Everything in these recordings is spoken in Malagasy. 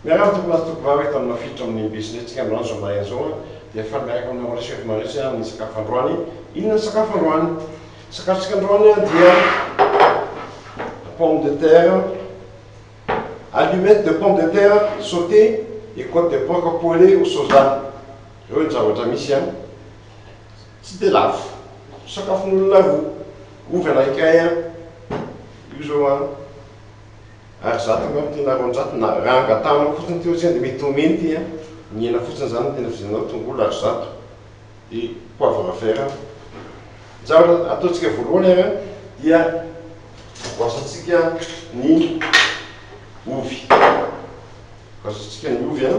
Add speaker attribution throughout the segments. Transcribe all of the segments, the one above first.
Speaker 1: Miarahaba tompon vavy eto amin'ny Mafilotra amin'ny business amin'andro zao mahay an'izao dia efa miaraka amin'ny namana chef marisy amin'ny sakafo androany. Inona ny sakafo androany? Sakafontsika androany dia pomme de terre, allumettes de pomme de terre sautée et côte de porc poêlée au soja. Ireo ny zavatra misy a. Tsy dia lafo. Sakafon'olona ovy anankiray io zao a. Ary zato angamba tena roanjato na raha angatahana fotsiny teo zany dia mety ho meny ty a. Ny hena fotsiny zany tena fizinao tongolo ary zato dia poivre vert. Zavatra ataontsika voalohany ary dia voasantsika ny ovy. Voasantsika ny ovy a.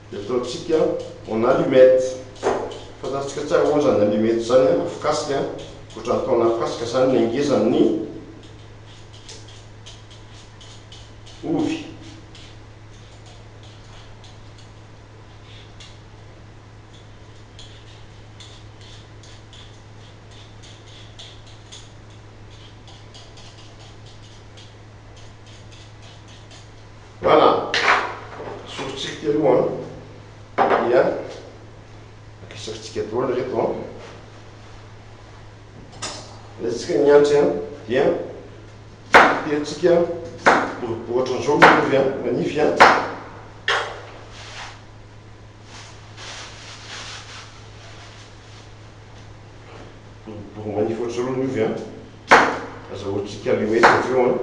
Speaker 1: Dia ataontsika en allumette. Fantatsika tsara moa zany allumette zany a, afokasika, ohatran'ny ataona afokasika zany ny angezan'ny ovy. Voilà, sortsika aloha dia akisakitsika daholo reto. Latsika ny antsy dia teatsika boribory ohatran'izao ny ovy manify a. Boribory manify ohatran'izao ny ovy a. Azahoantsika allumette avy eo a.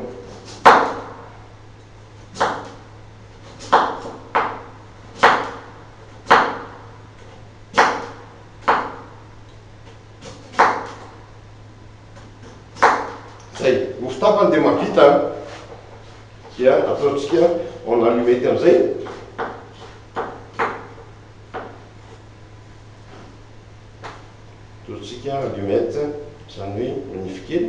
Speaker 1: Zay, ovy tapany dia mahavita dia ataontsika en allumette amin'izay. Ataontsika allumette izany hoe manify kely.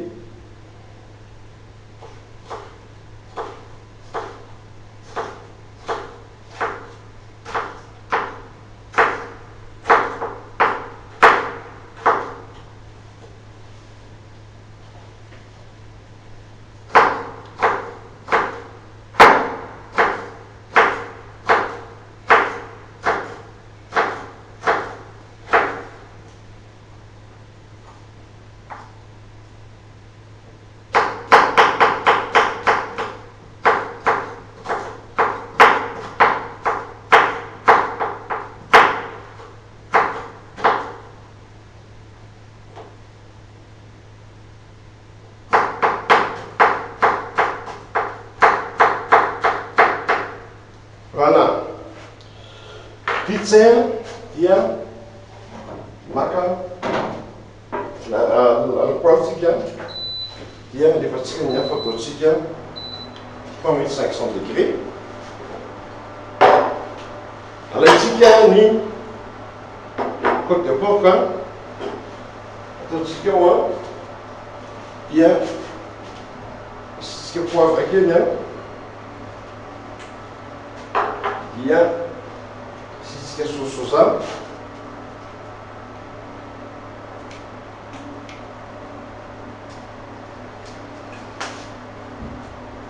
Speaker 1: Voilà. Pizza dia maka alcoolsika dia alefatsika ny hafa ataontsika 3500 degré. Alaitsika ny côte de porc ataontsika eo a dia asitsika poivre kely a. Dia asitsika saosy soja.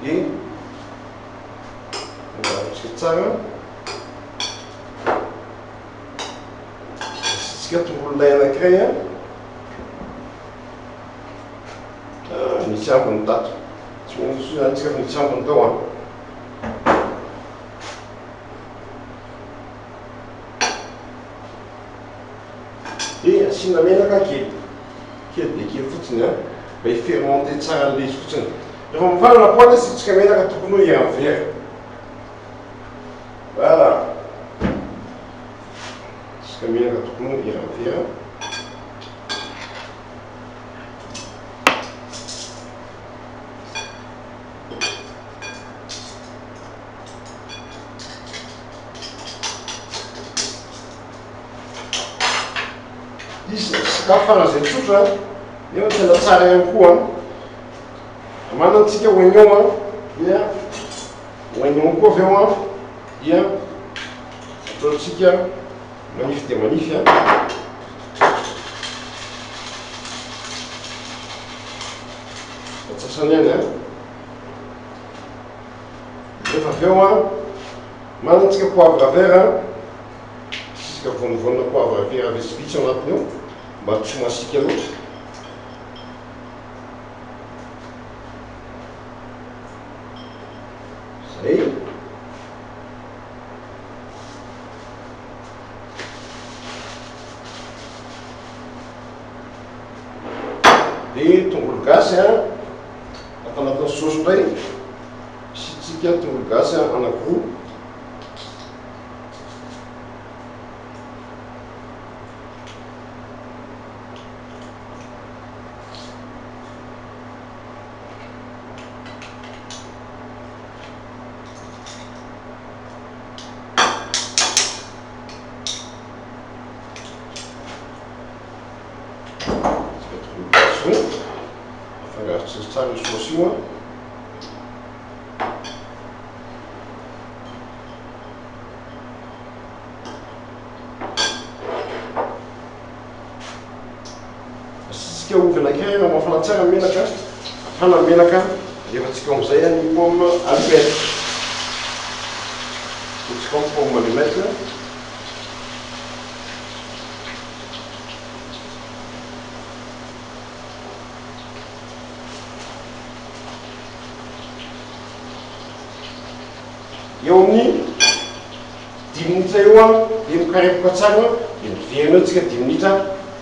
Speaker 1: Dia atsika tsara. Asitsika tongolo lay anankiray a. Misy ambiny tato. Tsy maintsy antsika fa misy ambiny tao a. Dia asina menaka kely dia kely fotsiny a, mba hifermenté tsara an'ilay izy fotsiny. Rehefa mifana lapoaly asitsika menaka tokony ho iray vera. Voilà, asitsika menaka tokony ho iray vera. Sakafo faran'izay tsotra nefa tena tsara ihany koa. Manantsika oignon dia oignon koa avy eo dia ataontsika manify dia manify Sasany any rehefa avy eo manantsika poivre vert sisika vonivonina poivre vert vitsivitsy ao anatiny eo mba tsy masika loatra. Zay dia tongolo gasy atao anatin'ny saosy indray isitsika tongolo gasy anankiroa. Afangarotsika tsara io saosy io asitsika ovy anankiray raha mafana tsara menaka afana menaka rehefa tsika amizay ny pomme allumette atsika ny pomme allumette eo amin'ny 10 minitra eo dia mikarepoka tsara dia miverina eo tsika 10 minitra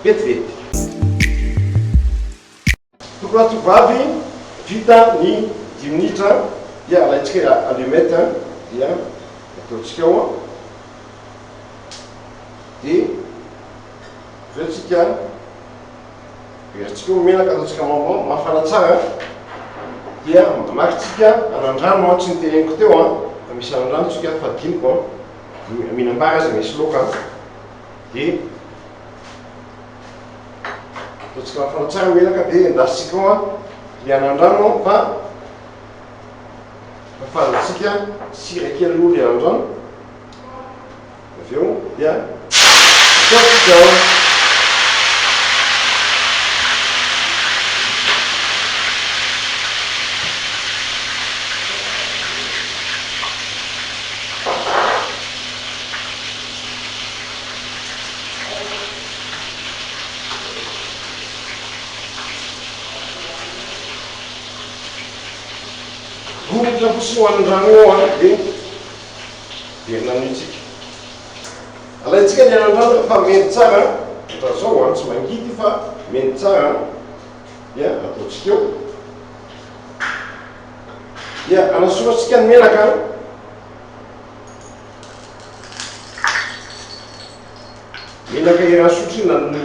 Speaker 1: vetivety. Tokoatovavy vita ny 10 minitra dia alaitsika allumette dia ataotsika ao dia veotsika veritsika eo menaka ataotsika mafana tsara dia makitsika anandrano tsy niteneniko teo misy anandrano tsika fadiniko mihinam-bary azy misy loka dia ataotsika mafana tsara menaka dia endasitsika ao dia anandrano fa afarantsika sira kely aloha le anandrano avy eo dia ataotsika ao gomotra fotsiny ho anandrano eo dia nanitsika alaitsika ny anandrano fa meny tsara ohatra zao tsy mangidy fa meny tsara dia ataotsika eo dia anasoratsika ny menaka irasotry iny nano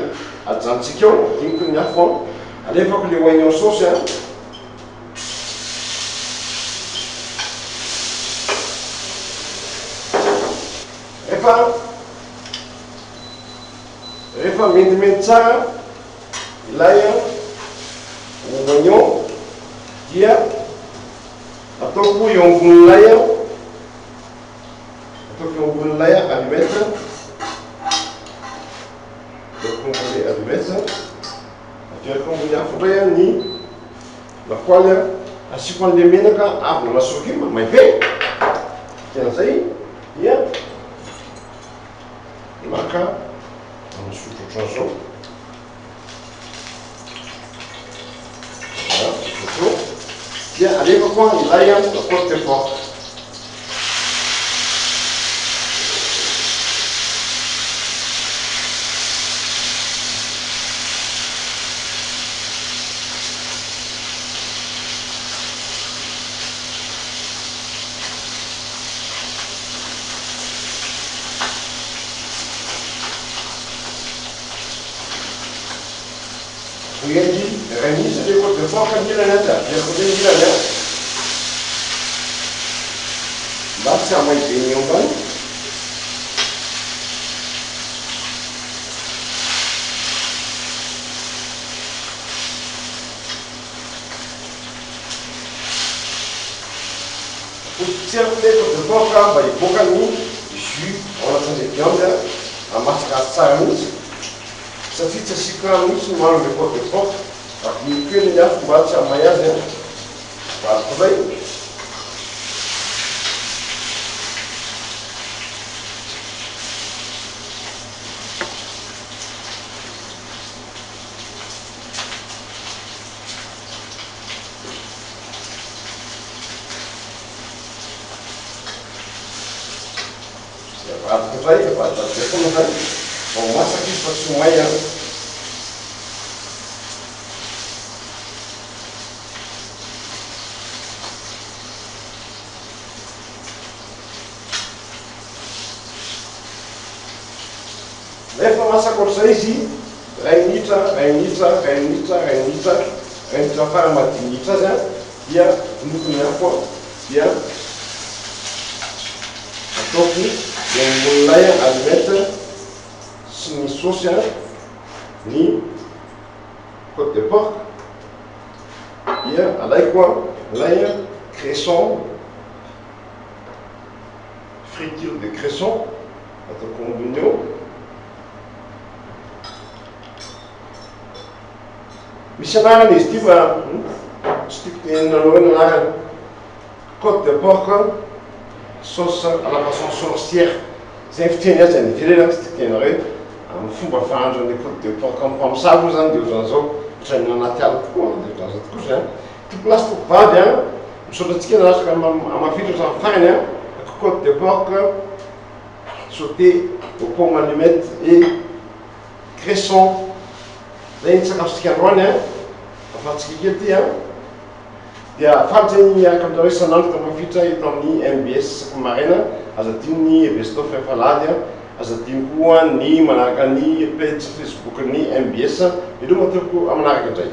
Speaker 1: ajantsika eo diniko ny afo alefako le oignon sauce rehefa mendimendy tsara ilay oignon dia ataoko eo ambonin'ilay allumette averiko ambony afo indray ny lapoaly asiko an'le menaka avy nalasoko io may be dian'izay dia maka amin'ny sotro ohatran'izao dia alefako ilay lapoaly de porc Quindi remise le cose per poca di renata, per poter dire baciamo i pegni un po'. Certo dentro per poca, ma i poca mi jus, on a fait des viandes, à mascara mousse. Satria tsy asiko rano mihitsy maro le pote de porc, ary ny kely ny afo mba tsy amay azy Avadika zay. Avadika zay, avadika zay foana zay. Vao masaka izy fa tsy ho may a. Rehefa masaka ohatr'izay izy, ray minitra fara ma10 minitra azy a, dia lokony afo dia ataoko dia molonay allumette sy ny saosy a, ny côte de porc, dia alaiko a lay cresson, friture de cresson ataoko ambony eo. Misy anarany izy ty fa tsy tiako teninanao hoe anarany côte de porc sauce à la façon sorcière. Zay fiteny azy any ivelany tsy tiako tena hoe amin'ny fomba fahandro ny côte de porc amin'ny mpamosavy zany dia ohatran'izao ohatrany anaty ala tokoa dia ohatran'izao tokoa zany. Ty plasy toko vavy a misaotra antsika na afaka Mafilotra amin'ny farany a côte de porc sauté aux pommes allumettes et cresson. Zay ny sakafosika androany a afahantsika kely ty a dia faly zay miaraka amin'izao isan'andro ka Mafilotra eto amin'ny MBS isaky maraina. Aza adino ny resto fefalady a, aza adino koa ny manaraka ny page Facebook ny MBS. Indreo mateoko amanaraka indray.